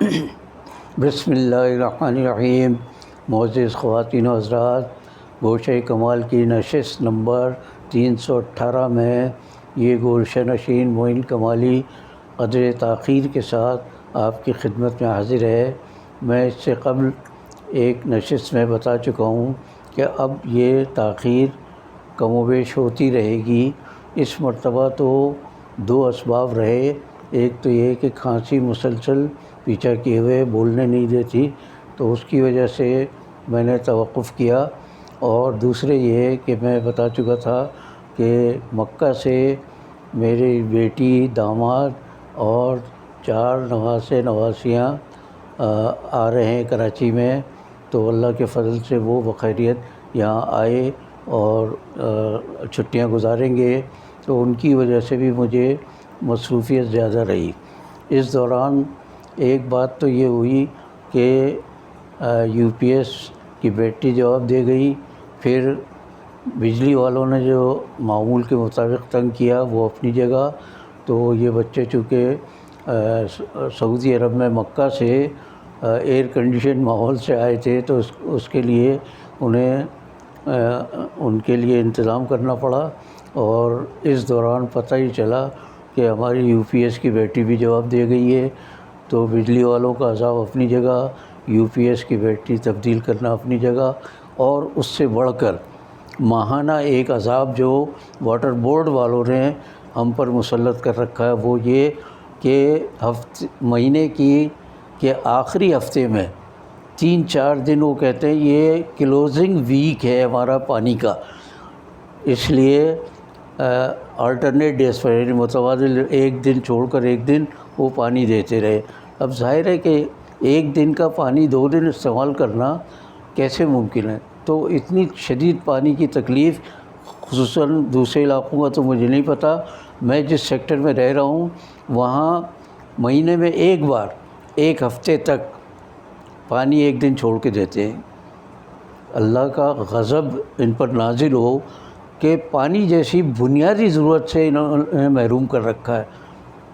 بسم اللہ الرحمن الرحیم۔ معزز خواتین و حضرات، گوشہ کمال کی نشست نمبر 318 میں یہ گولشہ نشین معین کمالی قدر تاخیر کے ساتھ آپ کی خدمت میں حاضر ہے۔ میں اس سے قبل ایک نشست میں بتا چکا ہوں کہ اب یہ تاخیر کم و بیش ہوتی رہے گی۔ اس مرتبہ تو دو اسباب رہے، ایک تو یہ کہ کھانسی مسلسل پیچھا کیے ہوئے بولنے نہیں دیتی، تو اس کی وجہ سے میں نے توقف کیا، اور دوسرے یہ کہ میں بتا چکا تھا کہ مکہ سے میری بیٹی، داماد اور 4 نواسے نواسیاں آ رہے ہیں کراچی میں، تو اللہ کے فضل سے وہ بخیریت یہاں آئے اور چھٹیاں گزاریں گے، تو ان کی وجہ سے بھی مجھے مصروفیت زیادہ رہی۔ اس دوران ایک بات تو یہ ہوئی کہ یو پی ایس کی بیٹری جواب دے گئی، پھر بجلی والوں نے جو معمول کے مطابق تنگ کیا وہ اپنی جگہ۔ تو یہ بچے چونکہ سعودی عرب میں مکہ سے ایئر کنڈیشن ماحول سے آئے تھے، تو اس کے لیے انہیں ان کے لیے انتظام کرنا پڑا، اور اس دوران پتہ ہی چلا کہ ہماری یو پی ایس کی بیٹری بھی جواب دے گئی ہے۔ تو بجلی والوں کا عذاب اپنی جگہ، یو پی ایس کی بیٹری تبدیل کرنا اپنی جگہ، اور اس سے بڑھ کر ماہانہ ایک عذاب جو واٹر بورڈ والوں نے ہم پر مسلط کر رکھا ہے، وہ یہ کہ مہینے کے آخری ہفتے میں 3-4 دن وہ کہتے ہیں یہ کلوزنگ ویک ہے ہمارا پانی کا، اس لیے آلٹرنیٹ ڈیز پر، یعنی متبادل ایک دن چھوڑ کر ایک دن وہ پانی دیتے رہے۔ اب ظاہر ہے کہ ایک دن کا پانی 2 دن استعمال کرنا کیسے ممکن ہے؟ تو اتنی شدید پانی کی تکلیف، خصوصاً دوسرے علاقوں کا تو مجھے نہیں پتہ، میں جس سیکٹر میں رہ رہا ہوں وہاں مہینے میں ایک بار 1 ہفتے تک پانی ایک دن چھوڑ کے دیتے ہیں۔ اللہ کا غضب ان پر نازل ہو کہ پانی جیسی بنیادی ضرورت سے انہوں نے محروم کر رکھا ہے۔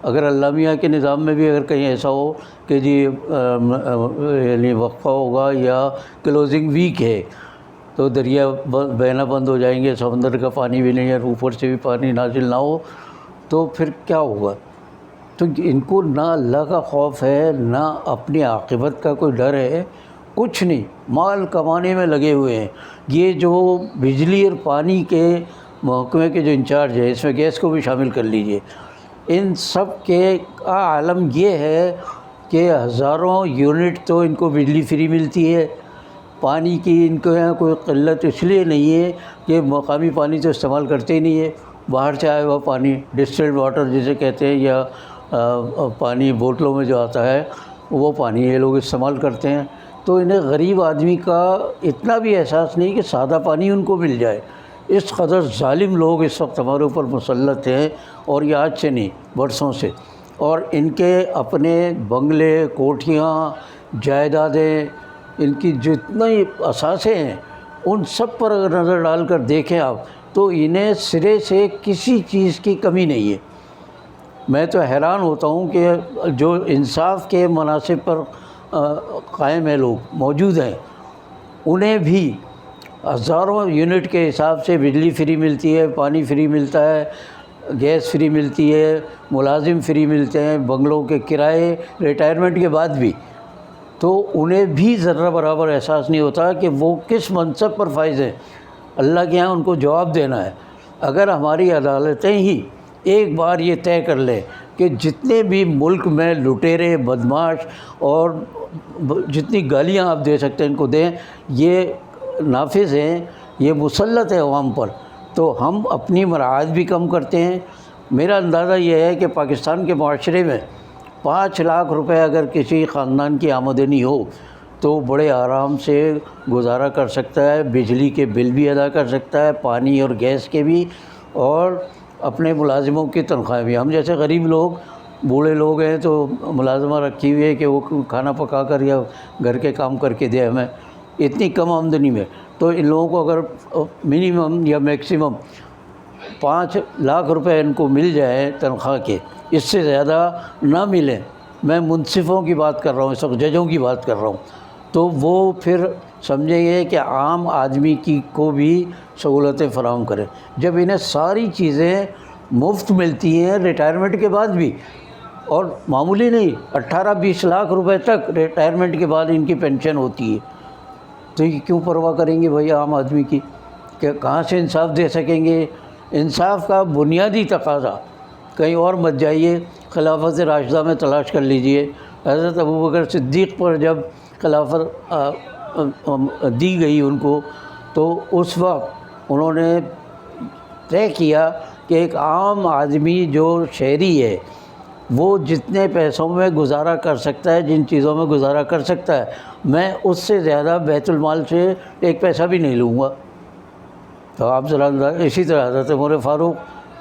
اگر اللہ میاں کے نظام میں بھی اگر کہیں ایسا ہو کہ جی یعنی وقفہ ہوگا یا کلوزنگ ویک ہے، تو دریا بہنا بند ہو جائیں گے، سمندر کا پانی بھی نہیں ہے، اوپر سے بھی پانی نازل نہ ہو، تو پھر کیا ہوگا؟ تو ان کو نہ اللہ کا خوف ہے، نہ اپنی عاقبت کا کوئی ڈر ہے، کچھ نہیں، مال کمانے میں لگے ہوئے ہیں۔ یہ جو بجلی اور پانی کے محکمے کے جو انچارج ہے، اس میں گیس کو بھی شامل کر لیجئے، ان سب کے عالم یہ ہے کہ ہزاروں یونٹ تو ان کو بجلی فری ملتی ہے، پانی کی ان کو یہاں کوئی قلت اس لیے نہیں ہے کہ مقامی پانی تو استعمال کرتے ہی نہیں ہے، باہر سے آیا ہوا پانی، ڈسٹلڈ واٹر جسے کہتے ہیں، یا پانی بوتلوں میں جو آتا ہے وہ پانی یہ لوگ استعمال کرتے ہیں۔ تو انہیں غریب آدمی کا اتنا بھی احساس نہیں کہ سادہ پانی ان کو مل جائے۔ اس قدر ظالم لوگ اس وقت ہمارے اوپر مسلط ہیں، اور یہ آج سے نہیں، برسوں سے، اور ان کے اپنے بنگلے، کوٹھیاں، جائیدادیں، ان کی جتنے اثاثے ہیں، ان سب پر اگر نظر ڈال کر دیکھیں آپ، تو انہیں سرے سے کسی چیز کی کمی نہیں ہے۔ میں تو حیران ہوتا ہوں کہ جو انصاف کے مناصب پر قائم ہیں، لوگ موجود ہیں، انہیں بھی ہزاروں یونٹ کے حساب سے بجلی فری ملتی ہے، پانی فری ملتا ہے، گیس فری ملتی ہے، ملازم فری ملتے ہیں، بنگلوں کے کرائے ریٹائرمنٹ کے بعد بھی، تو انہیں بھی ذرہ برابر احساس نہیں ہوتا کہ وہ کس منصب پر فائز ہیں۔ اللہ کے یہاں ان کو جواب دینا ہے۔ اگر ہماری عدالتیں ہی ایک بار یہ طے کر لیں کہ جتنے بھی ملک میں لٹیرے، بدماش اور جتنی گالیاں آپ دے سکتے ہیں ان کو دیں، یہ نافذ ہیں، یہ مسلط ہے عوام پر، تو ہم اپنی مراعات بھی کم کرتے ہیں۔ میرا اندازہ یہ ہے کہ پاکستان کے معاشرے میں 5 لاکھ روپے اگر کسی خاندان کی آمدنی ہو تو بڑے آرام سے گزارا کر سکتا ہے، بجلی کے بل بھی ادا کر سکتا ہے، پانی اور گیس کے بھی، اور اپنے ملازموں کی تنخواہیں بھی۔ ہم جیسے غریب لوگ، بوڑھے لوگ ہیں تو ملازمہ رکھی ہوئی ہے کہ وہ کھانا پکا کر یا گھر کے کام کر کے دے ہمیں، اتنی کم آمدنی میں۔ تو ان لوگوں کو اگر منیمم یا میکسیمم 5 لاکھ روپے ان کو مل جائے تنخواہ کے، اس سے زیادہ نہ ملیں، میں منصفوں کی بات کر رہا ہوں، اس وقت ججوں کی بات کر رہا ہوں، تو وہ پھر سمجھیں گے کہ عام آدمی کو بھی سہولتیں فراہم کرے، جب انہیں ساری چیزیں مفت ملتی ہیں ریٹائرمنٹ کے بعد بھی، اور معمولی نہیں، 18-20 لاکھ روپے تک ریٹائرمنٹ کے بعد ان کی پینشن ہوتی ہے، تو یہ کیوں پرواہ کریں گے بھائی عام آدمی کی؟ کہ کہاں سے انصاف دے سکیں گے؟ انصاف کا بنیادی تقاضا، کہیں اور مت جائیے، خلافت راشدہ میں تلاش کر لیجئے، حضرت ابوبکر صدیق پر جب خلافت دی گئی ان کو، تو اس وقت انہوں نے طے کیا کہ ایک عام آدمی جو شہری ہے وہ جتنے پیسوں میں گزارا کر سکتا ہے، جن چیزوں میں گزارا کر سکتا ہے، میں اس سے زیادہ بیت المال سے ایک پیسہ بھی نہیں لوں گا۔ تو آپ ذرا اسی طرح حضرت عمر فاروق،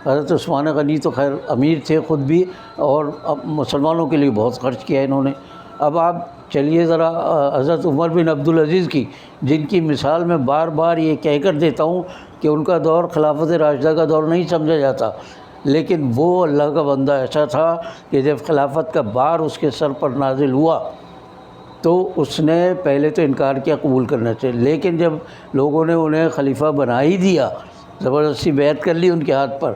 حضرت عثمان غنی تو خیر امیر تھے خود بھی، اور مسلمانوں کے لیے بہت خرچ کیا انہوں نے۔ اب آپ چلیے ذرا حضرت عمر بن عبدالعزیز کی، جن کی مثال میں بار بار یہ کہہ کر دیتا ہوں کہ ان کا دور خلافت راشدہ کا دور نہیں سمجھا جاتا، لیکن وہ اللہ کا بندہ ایسا تھا کہ جب خلافت کا بار اس کے سر پر نازل ہوا تو اس نے پہلے تو انکار کیا قبول کرنے سے، لیکن جب لوگوں نے انہیں خلیفہ بنا ہی دیا، زبردستی بیعت کر لی ان کے ہاتھ پر،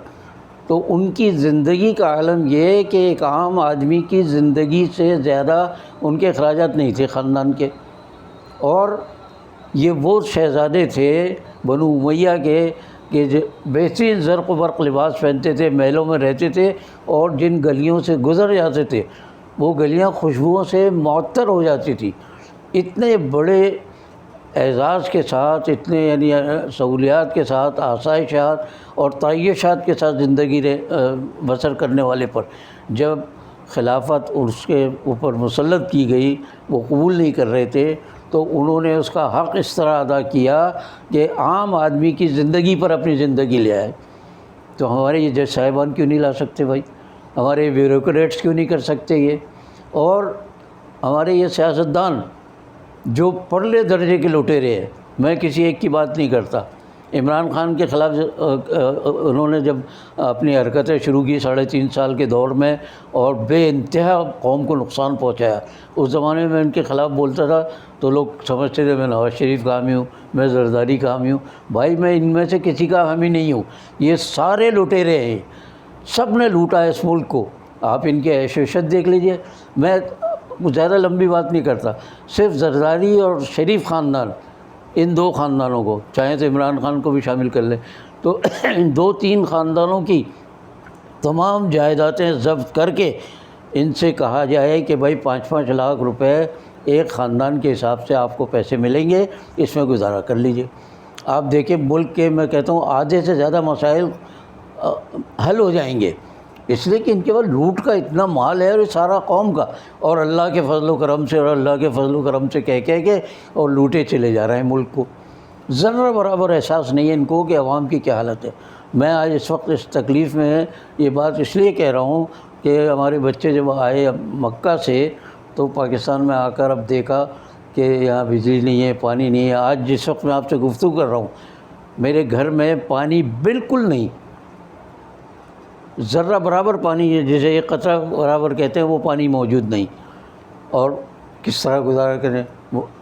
تو ان کی زندگی کا عالم یہ کہ ایک عام آدمی کی زندگی سے زیادہ ان کے اخراجات نہیں تھے خاندان کے، اور یہ وہ شہزادے تھے بنو امیہ کے کہ بہترین زرق و برق لباس پہنتے تھے، محلوں میں رہتے تھے، اور جن گلیوں سے گزر جاتے تھے وہ گلیاں خوشبوؤں سے معطر ہو جاتی تھی۔ اتنے بڑے اعزاز کے ساتھ، اتنے یعنی سہولیات کے ساتھ، آسائشات اور تعیشات کے ساتھ زندگی بسر کرنے والے پر جب خلافت اس کے اوپر مسلط کی گئی، وہ قبول نہیں کر رہے تھے، تو انہوں نے اس کا حق اس طرح ادا کیا کہ عام آدمی کی زندگی پر اپنی زندگی لے آئے۔ تو ہمارے یہ جج صاحبان کیوں نہیں لا سکتے بھائی؟ ہمارے بیوروکریٹس کیوں نہیں کر سکتے یہ؟ اور ہمارے یہ سیاستدان جو پرلے درجے کے لٹیرے ہیں، میں کسی ایک کی بات نہیں کرتا، عمران خان کے خلاف انہوں نے جب اپنی حرکتیں شروع کی 3.5 سال کے دور میں، اور بے انتہا قوم کو نقصان پہنچایا، اس زمانے میں ان کے خلاف بولتا تھا تو لوگ سمجھتے تھے میں نواز شریف کا حامی ہوں، میں زرداری کا حامی ہوں۔ بھائی میں ان میں سے کسی کا حامی نہیں ہوں، یہ سارے لٹیرے ہیں، سب نے لوٹا ہے اس ملک کو، آپ ان کے عیش و عشرت دیکھ لیجئے۔ میں زیادہ لمبی بات نہیں کرتا، صرف زرداری اور شریف خاندان، ان 2 خاندانوں کو، چاہیں تو عمران خان کو بھی شامل کر لیں، تو ان 2-3 خاندانوں کی تمام جائیدادیں ضبط کر کے ان سے کہا جائے کہ بھائی 5-5 لاکھ روپے ایک خاندان کے حساب سے آپ کو پیسے ملیں گے، اس میں گزارا کر لیجئے۔ آپ دیکھیں ملک کے، میں کہتا ہوں آدھے سے زیادہ مسائل حل ہو جائیں گے، اس لیے کہ ان کے پاس لوٹ کا اتنا مال ہے، اور یہ سارا قوم کا، اور اللہ کے فضل و کرم سے، اور اللہ کے فضل و کرم سے کہہ کے اور لوٹے چلے جا رہے ہیں ملک کو۔ ذرہ برابر احساس نہیں ہے ان کو کہ عوام کی کیا حالت ہے۔ میں آج اس وقت اس تکلیف میں یہ بات اس لیے کہہ رہا ہوں کہ ہمارے بچے جب آئے مکہ سے تو پاکستان میں آ کر اب دیکھا کہ یہاں بجلی نہیں ہے، پانی نہیں ہے۔ آج جس وقت میں آپ سے گفتگو کر رہا ہوں میرے گھر میں پانی بالکل نہیں، ذرہ برابر پانی ہے، جسے ایک قطرہ برابر کہتے ہیں، وہ پانی موجود نہیں۔ اور کس طرح گزارا کریں؟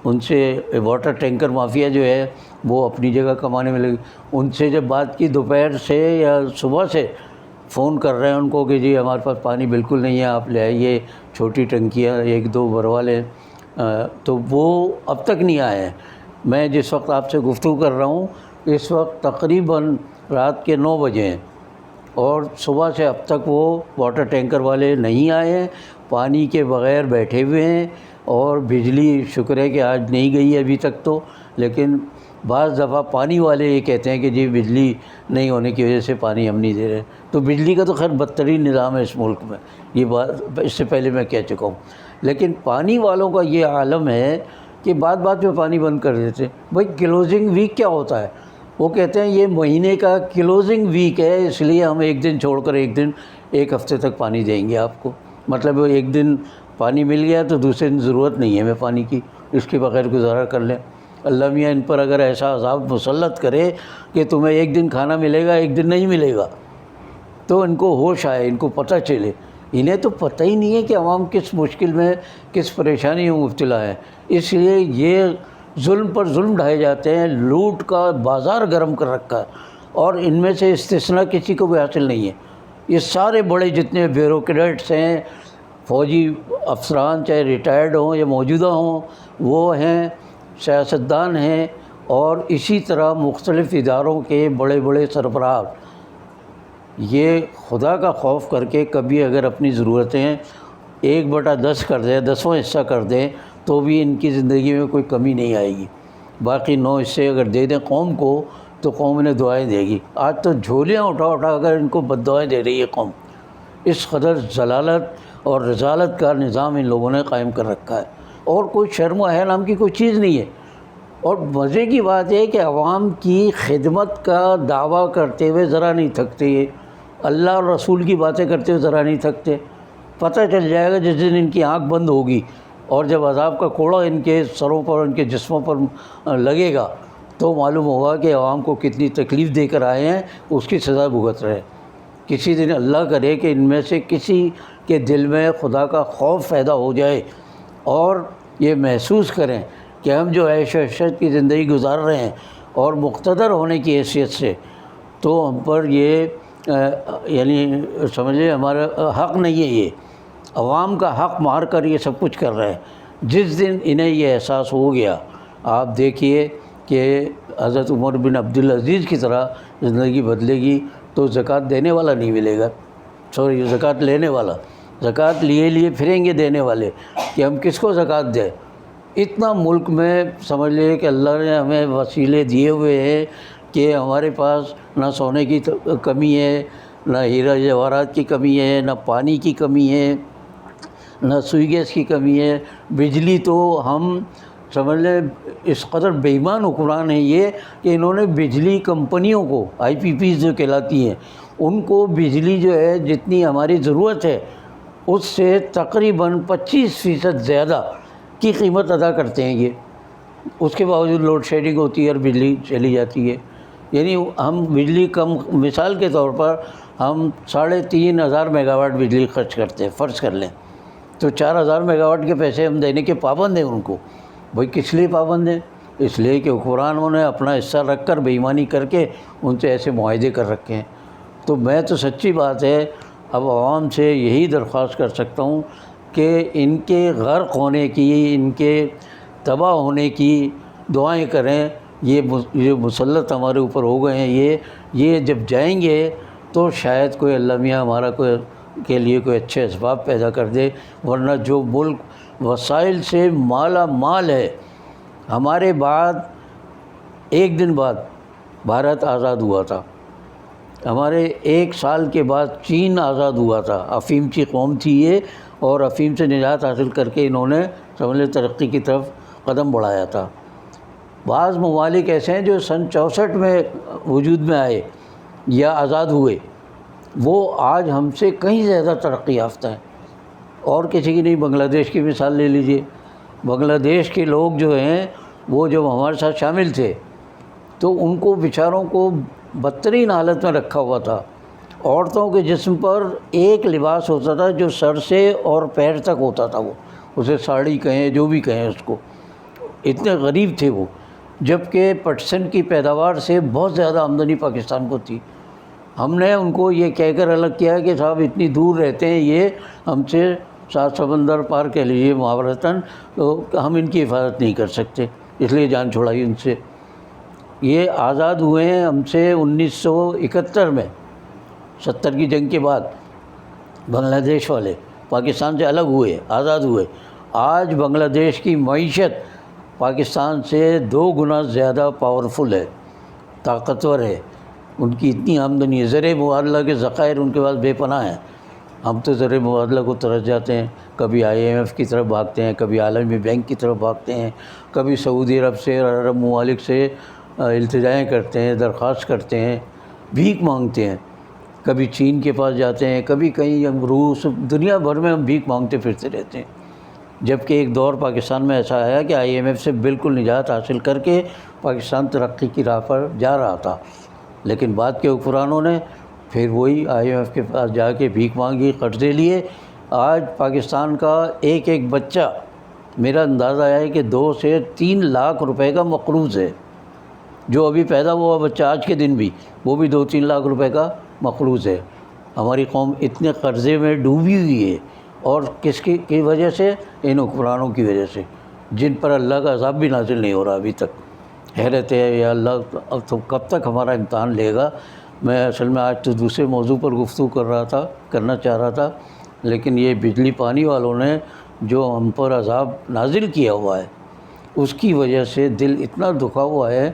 ان سے واٹر ٹینکر مافیا جو ہے وہ اپنی جگہ کمانے میں لگی، ان سے جب بات کی دوپہر سے یا صبح سے فون کر رہے ہیں ان کو کہ جی ہمارے پاس پانی بالکل نہیں ہے، آپ لے آئیے، چھوٹی ٹنکیاں 1-2 بھروا لیں، تو وہ اب تک نہیں آئے ہیں۔ میں جس وقت آپ سے گفتگو کر رہا ہوں اس وقت تقریباً رات کے 9 بجے ہیں، اور صبح سے اب تک وہ واٹر ٹینکر والے نہیں آئے ہیں، پانی کے بغیر بیٹھے ہوئے ہیں، اور بجلی شکر ہے کہ آج نہیں گئی ہے ابھی تک تو، لیکن بعض دفعہ پانی والے یہ کہتے ہیں کہ جی بجلی نہیں ہونے کی وجہ سے پانی ہم نہیں دے رہے۔ تو بجلی کا تو خیر بدترین نظام ہے اس ملک میں، یہ بات اس سے پہلے میں کہہ چکا ہوں، لیکن پانی والوں کا یہ عالم ہے کہ بات میں پانی بند کر دیتے ہیں۔ بھائی کلوزنگ ویک کیا ہوتا ہے؟ وہ کہتے ہیں یہ مہینے کا کلوزنگ ویک ہے، اس لیے ہم ایک دن چھوڑ کر ایک ہفتے تک پانی دیں گے آپ کو، مطلب ایک دن پانی مل گیا تو دوسرے دن ضرورت نہیں ہے ہمیں پانی کی، اس کے بغیر گزارا کر لیں۔ اللہ میاں ان پر اگر ایسا عذاب مسلط کرے کہ تمہیں ایک دن کھانا ملے گا، ایک دن نہیں ملے گا، تو ان کو ہوش آئے، ان کو پتہ چلے انہیں تو پتہ ہی نہیں ہے کہ عوام کس مشکل میں، کس پریشانی میں مبتلا ہے، اس لیے یہ ظلم پر ظلم ڈھائے جاتے ہیں، لوٹ کا بازار گرم کر رکھا ہے، اور ان میں سے استثناء کسی کو بھی حاصل نہیں ہے۔ یہ سارے بڑے جتنے بیوروکریٹس ہیں، فوجی افسران چاہے ریٹائرڈ ہوں یا موجودہ ہوں، وہ ہیں، سیاستدان ہیں، اور اسی طرح مختلف اداروں کے بڑے بڑے سربراہ، یہ خدا کا خوف کر کے کبھی اگر اپنی ضرورتیں 1/10 کر دیں، 10واں حصہ کر دیں، تو بھی ان کی زندگی میں کوئی کمی نہیں آئے گی۔ باقی 9 حصے اگر دے دیں قوم کو تو قوم انہیں دعائیں دے گی۔ آج تو جھولیاں اٹھا اٹھا کر ان کو بد دعائیں دے رہی ہے قوم۔ اس قدر ضلالت اور رذالت کا نظام ان لوگوں نے قائم کر رکھا ہے، اور کوئی شرم و حیا نام کی کوئی چیز نہیں ہے۔ اور مزے کی بات ہے کہ عوام کی خدمت کا دعویٰ کرتے ہوئے ذرا نہیں تھکتے، یہ اللہ اور رسول کی باتیں کرتے ہوئے ذرا نہیں تھکتے۔ پتہ چل جائے گا جس دن ان کی آنکھ بند ہوگی اور جب عذاب کا کوڑا ان کے سروں پر، ان کے جسموں پر لگے گا، تو معلوم ہوگا کہ عوام کو کتنی تکلیف دے کر آئے ہیں، اس کی سزا بھگت رہے۔ کسی دن اللہ کرے کہ ان میں سے کسی کے دل میں خدا کا خوف پیدا ہو جائے اور یہ محسوس کریں کہ ہم جو عیش و عشرت کی زندگی گزار رہے ہیں اور مقتدر ہونے کی حیثیت سے، تو ہم پر یہ یعنی سمجھے ہمارا حق نہیں ہے، یہ عوام کا حق مار کر یہ سب کچھ کر رہے ہیں۔ جس دن انہیں یہ احساس ہو گیا، آپ دیکھیے کہ حضرت عمر بن عبدالعزیز کی طرح زندگی بدلے گی، تو زکوٰۃ دینے والا نہیں ملے گا، زکوٰۃ لینے والا، زکوٰۃ لیے پھریں گے دینے والے کہ ہم کس کو زکوٰۃ دیں۔ اتنا ملک میں سمجھ لے کہ اللہ نے ہمیں وسیلے دیے ہوئے ہیں کہ ہمارے پاس نہ سونے کی کمی ہے، نہ ہیرا جواہرات کی کمی ہے، نہ پانی کی کمی ہے، نہ سوئی گیس کی کمی ہے، بجلی تو ہم سمجھ لیں اس قدر بے ایمان حکمران ہیں یہ کہ انہوں نے بجلی کمپنیوں کو، IPPs جو کہلاتی ہیں، ان کو بجلی جو ہے جتنی ہماری ضرورت ہے اس سے تقریباً 25% زیادہ کی قیمت ادا کرتے ہیں یہ۔ اس کے باوجود لوڈ شیڈنگ ہوتی ہے اور بجلی چلی جاتی ہے۔ یعنی ہم بجلی کم، مثال کے طور پر ہم 3500 میگا واٹ بجلی خرچ کرتے ہیں، فرض کر لیں، تو 4000 میگا واٹ کے پیسے ہم دینے کے پابند ہیں ان کو۔ بھئی کس لیے پابند ہیں؟ اس لیے کہ حکمرانوں نے اپنا حصہ رکھ کر بے ایمانی کر کے ان سے ایسے معاہدے کر رکھے ہیں۔ تو میں تو سچی بات ہے اب عوام سے یہی درخواست کر سکتا ہوں کہ ان کے غرق ہونے کی، ان کے تباہ ہونے کی دعائیں کریں۔ یہ مسلط ہمارے اوپر ہو گئے ہیں، یہ جب جائیں گے تو شاید کوئی اللہ میاں ہمارا کے لیے کوئی اچھے اسباب پیدا کر دے، ورنہ جو ملک وسائل سے مالا مال ہے، ہمارے بعد ایک دن بعد بھارت آزاد ہوا تھا، ہمارے 1 سال کے بعد چین آزاد ہوا تھا، افیمچی قوم تھی یہ، اور افیم سے نجات حاصل کر کے انہوں نے سمجھ لیں ترقی کی طرف قدم بڑھایا تھا۔ بعض ممالک ایسے ہیں جو سن 64 میں وجود میں آئے یا آزاد ہوئے، وہ آج ہم سے کہیں زیادہ ترقی یافتہ ہیں، اور کسی کی نہیں۔ بنگلہ دیش کی مثال لے لیجئے، بنگلہ دیش کے لوگ جو ہیں وہ جب ہمارے ساتھ شامل تھے تو ان کو بیچاروں کو بدترین حالت میں رکھا ہوا تھا۔ عورتوں کے جسم پر ایک لباس ہوتا تھا جو سر سے اور پیر تک ہوتا تھا، وہ اسے ساڑی کہیں جو بھی کہیں اس کو، اتنے غریب تھے وہ، جبکہ پٹسن کی پیداوار سے بہت زیادہ آمدنی پاکستان کو تھی۔ ہم نے ان کو یہ کہہ کر الگ کیا کہ صاحب اتنی دور رہتے ہیں یہ ہم سے، 7 سمندر پار کہہ لیجیے محاورتاً، تو ہم ان کی حفاظت نہیں کر سکتے، اس لیے جان چھڑائی ان سے۔ یہ آزاد ہوئے ہیں ہم سے 1971 میں، 70 کی جنگ کے بعد بنگلہ دیش والے پاکستان سے الگ ہوئے، آزاد ہوئے۔ آج بنگلہ دیش کی معیشت پاکستان سے 2 گنا زیادہ پاورفل ہے، طاقتور ہے، ان کی اتنی آمدنی ہے، زر مبادلہ کے ذخائر ان کے پاس بے پناہ ہیں۔ ہم تو زر مبادلہ کو ترس جاتے ہیں، کبھی IMF کی طرف بھاگتے ہیں، کبھی عالمی بینک کی طرف بھاگتے ہیں، کبھی سعودی عرب سے اور عرب ممالک سے التجائیں کرتے ہیں، درخواست کرتے ہیں، بھیک مانگتے ہیں، کبھی چین کے پاس جاتے ہیں، کبھی کہیں ہم روس، دنیا بھر میں ہم بھیک مانگتے پھرتے رہتے ہیں۔ جبکہ ایک دور پاکستان میں ایسا آیا کہ IMF سے بالکل نجات حاصل کر کے پاکستان ترقی کی راہ پر جا رہا تھا، لیکن بعد کے حکمرانوں نے پھر وہی IMF کے پاس جا کے بھیک مانگی، قرضے لیے۔ آج پاکستان کا ایک ایک بچہ، میرا اندازہ ہے کہ 2 سے 3 لاکھ روپے کا مقروض ہے۔ جو ابھی پیدا ہوا بچہ آج کے دن بھی، وہ بھی 2-3 لاکھ روپے کا مقروض ہے۔ ہماری قوم اتنے قرضے میں ڈوبی ہوئی ہے، اور کس کی وجہ سے؟ ان حکمرانوں کی وجہ سے، جن پر اللہ کا عذاب بھی نازل نہیں ہو رہا ابھی تک۔ حیرت ہے یا اللہ، اب تو کب تک ہمارا امتحان لے گا؟ میں اصل میں آج تو دوسرے موضوع پر گفتگو کرنا چاہ رہا تھا، لیکن یہ بجلی پانی والوں نے جو ہم پر عذاب نازل کیا ہوا ہے، اس کی وجہ سے دل اتنا دکھا ہوا ہے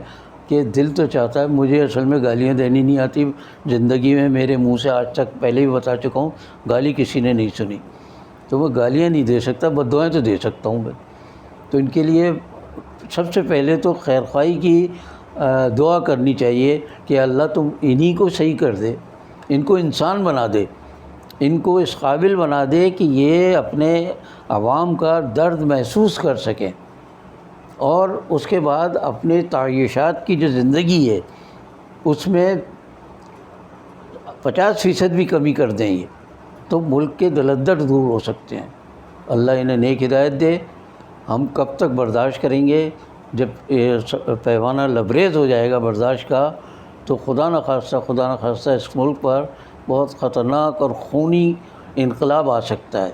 کہ دل تو چاہتا ہے۔ مجھے اصل میں گالیاں دینی نہیں آتی زندگی میں، میرے منہ سے آج تک پہلے بھی بتا چکا ہوں، گالی کسی نے نہیں سنی، تو میں گالیاں نہیں دے سکتا، بد دعائیں تو دے سکتا ہوں میں۔ تو ان کے لیے سب سے پہلے تو خیرخواہی کی دعا کرنی چاہیے کہ اللہ تم انہی کو صحیح کر دے، ان کو انسان بنا دے، ان کو اس قابل بنا دے کہ یہ اپنے عوام کا درد محسوس کر سکیں، اور اس کے بعد اپنے تعیشات کی جو زندگی ہے اس میں 50% بھی کمی کر دیں یہ، تو ملک کے دلدر دور ہو سکتے ہیں۔ اللہ انہیں نیک ہدایت دے۔ ہم کب تک برداشت کریں گے؟ جب یہ پیمانہ لبریز ہو جائے گا برداشت کا، تو خدا نخواستہ اس ملک پر بہت خطرناک اور خونی انقلاب آ سکتا ہے،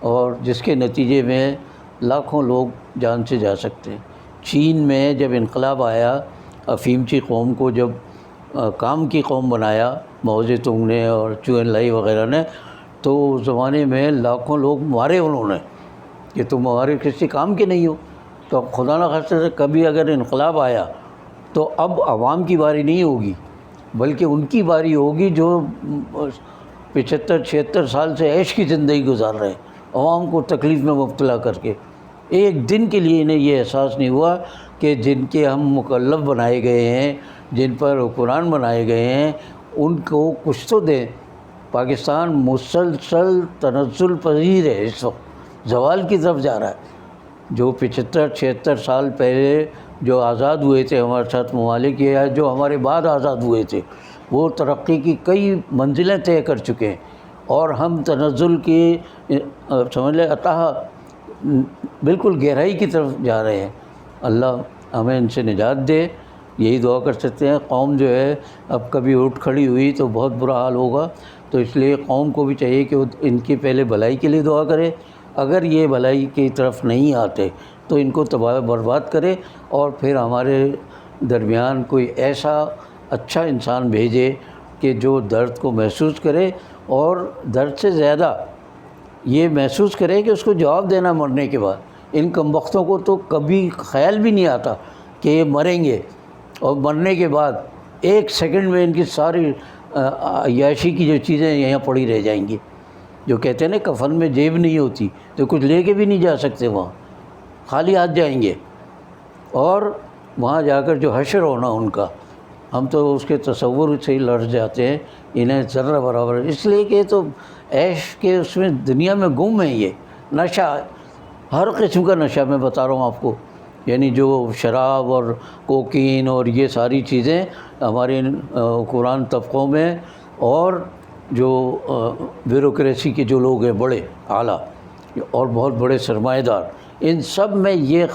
اور جس کے نتیجے میں لاکھوں لوگ جان سے جا سکتے ہیں۔ چین میں جب انقلاب آیا، افیمچی قوم کو جب کام کی قوم بنایا ماؤ زے تونگ نے اور چو این لائی وغیرہ نے، تو اس زمانے میں لاکھوں لوگ مارے انہوں نے کہ تم ہمارے کسی کام کے نہیں ہو۔ تو خدا نخواستہ سے کبھی اگر انقلاب آیا تو اب عوام کی باری نہیں ہوگی، بلکہ ان کی باری ہوگی جو 75-76 سال سے عیش کی زندگی گزار رہے ہیں، عوام کو تکلیف میں مبتلا کر کے۔ ایک دن کے لیے انہیں یہ احساس نہیں ہوا کہ جن کے ہم مکلف بنائے گئے ہیں، جن پر حکمران بنائے گئے ہیں، ان کو کچھ تو دیں۔ پاکستان مسلسل تنزل پذیر ہے، اس وقت زوال کی طرف جا رہا ہے۔ جو 75-76 سال پہلے جو آزاد ہوئے تھے ہمارے ساتھ ممالک، یا جو ہمارے بعد آزاد ہوئے تھے، وہ ترقی کی کئی منزلیں طے کر چکے ہیں، اور ہم تنزل کی سمجھ لیں اتحا بالکل گہرائی کی طرف جا رہے ہیں۔ اللہ ہمیں ان سے نجات دے، یہی دعا کر سکتے ہیں۔ قوم جو ہے اب کبھی اٹھ کھڑی ہوئی تو بہت برا حال ہوگا، تو اس لیے قوم کو بھی چاہیے کہ وہ ان کی پہلے بھلائی کے لیے دعا کرے، اگر یہ بھلائی کی طرف نہیں آتے تو ان کو تباہ برباد کرے، اور پھر ہمارے درمیان کوئی ایسا اچھا انسان بھیجے کہ جو درد کو محسوس کرے، اور درد سے زیادہ یہ محسوس کرے کہ اس کو جواب دینا مرنے کے بعد۔ ان کم بختوں کو تو کبھی خیال بھی نہیں آتا کہ یہ مریں گے، اور مرنے کے بعد 1 سیکنڈ میں ان کی ساری عیاشی کی جو چیزیں یہاں پڑی رہ جائیں گی۔ جو کہتے ہیں نا کفن میں جیب نہیں ہوتی، تو کچھ لے کے بھی نہیں جا سکتے، وہاں خالی ہاتھ جائیں گے، اور وہاں جا کر جو حشر ہونا ان کا، ہم تو اس کے تصور سے ہی لڑ جاتے ہیں۔ انہیں ذرہ برابر، اس لیے کہ تو عیش کے اس میں دنیا میں گم ہے، یہ نشہ، ہر قسم کا نشہ میں بتا رہا ہوں آپ کو، یعنی جو شراب اور کوکین اور یہ ساری چیزیں ہمارے حکمران طبقوں میں، اور جو بیوروکریسی کے جو لوگ ہیں بڑے اعلیٰ اور بہت بڑے سرمایہ دار، ان سب میں یہ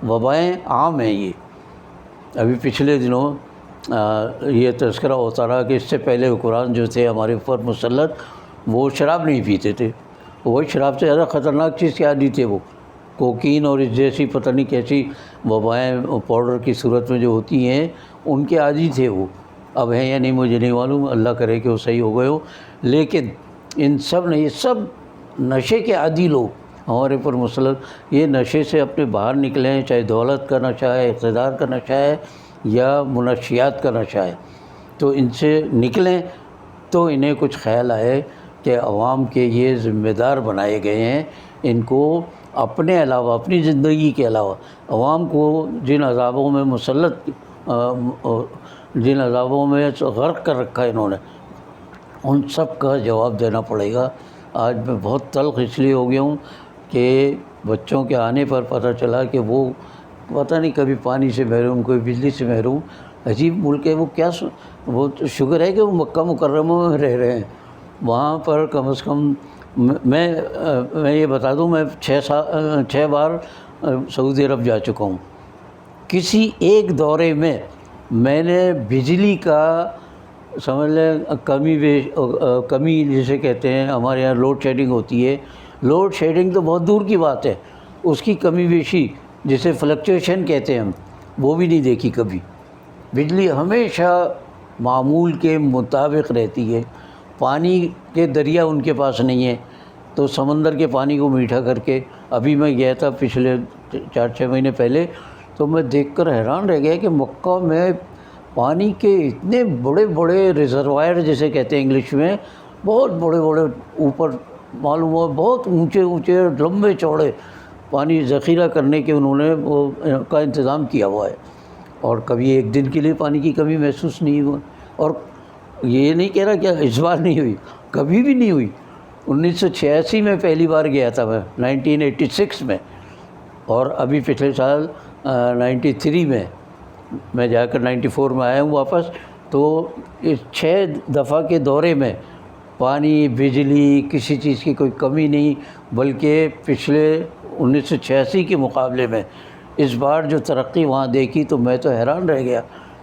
وبائیں عام ہیں۔ یہ ابھی پچھلے دنوں یہ تذکرہ ہوتا رہا کہ اس سے پہلے حکمران جو تھے ہمارے اوپر مسلط، وہ شراب نہیں پیتے تھے، وہی شراب سے زیادہ خطرناک چیز کیا عادی تھے، وہ کوکین اور اس جیسی پتہ نہیں کیسی وبائیں پاؤڈر کی صورت میں جو ہوتی ہیں، ان کے عادی تھے وہ۔ اب ہیں یا نہیں مجھے نہیں معلوم، اللہ کرے کہ وہ صحیح ہو گئے ہو، لیکن ان سب نے، یہ سب نشے کے عادی لوگ ہمارے اوپر مسلط، یہ نشے سے اپنے باہر نکلیں، چاہے دولت کا نشہ ہے، اقتدار کا نشہ ہے، یا منشیات کا نشہ ہے، تو ان سے نکلیں تو انہیں کچھ خیال آئے کہ عوام کے یہ ذمہ دار بنائے گئے ہیں، ان کو اپنے علاوہ، اپنی زندگی کے علاوہ عوام کو جن عذابوں میں مسلط، جن عذابوں میں غرق کر رکھا ہے انہوں نے، ان سب کا جواب دینا پڑے گا۔ آج میں بہت تلخ اس لیے ہو گیا ہوں کہ بچوں کے آنے پر پتہ چلا کہ وہ پتہ نہیں کبھی پانی سے محروم، کوئی بجلی سے محروم، عجیب ملک ہے وہ، کیا وہ تو شکر ہے کہ وہ مکہ مکرمہ میں رہ رہے ہیں. وہاں پر کم از کم میں یہ بتا دوں، میں 6 بار سعودی عرب جا چکا ہوں. کسی ایک دورے میں نے بجلی کا سمجھ لیں کمی جسے کہتے ہیں، ہمارے یہاں لوڈ شیڈنگ ہوتی ہے، لوڈ شیڈنگ تو بہت دور کی بات ہے، اس کی کمی بیشی جسے فلکچویشن کہتے ہیں ہم، وہ بھی نہیں دیکھی کبھی. بجلی ہمیشہ معمول کے مطابق رہتی ہے. پانی کے دریا ان کے پاس نہیں ہے، تو سمندر کے پانی کو میٹھا کر کے، ابھی میں گیا تھا پچھلے 4-6 مہینے پہلے، تو میں دیکھ کر حیران رہ گیا کہ مکہ میں پانی کے اتنے بڑے بڑے ریزروائر جسے کہتے ہیں انگلش میں، بہت بڑے بڑے، اوپر معلوم ہوا بہت اونچے اونچے لمبے چوڑے پانی ذخیرہ کرنے کے انہوں نے وہ کا انتظام کیا ہوا ہے. اور کبھی ایک دن کے لیے پانی کی کمی محسوس نہیں ہوا. اور یہ نہیں کہہ رہا کہ اس بار نہیں ہوئی، کبھی بھی نہیں ہوئی. 1986 میں پہلی بار گیا تھا میں، 1986 میں، اور ابھی پچھلے سال 93 میں جا کر 94 میں آیا ہوں واپس. تو اس 6 دفعہ کے دورے میں پانی، بجلی، کسی چیز کی کوئی کمی نہیں، بلکہ پچھلے 1986 کے مقابلے میں اس بار جو ترقی وہاں دیکھی تو میں تو حیران رہ گیا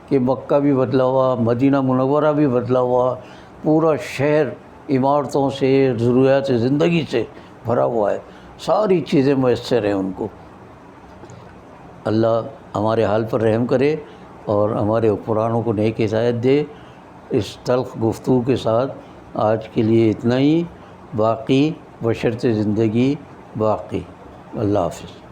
کہ مکہ بھی بدلا ہوا، مدینہ منورہ بھی بدلا ہوا، پورا شہر عمارتوں سے، ضروریات زندگی سے بھرا ہوا ہے، ساری چیزیں میسر ہیں ان کو. اللہ ہمارے حال پر رحم کرے اور ہمارے حکمرانوں کو نیک ہدایت دے. اس تلخ گفتگو کے ساتھ آج کے لیے اتنا ہی، باقی بشرط زندگی باقی. اللہ حافظ.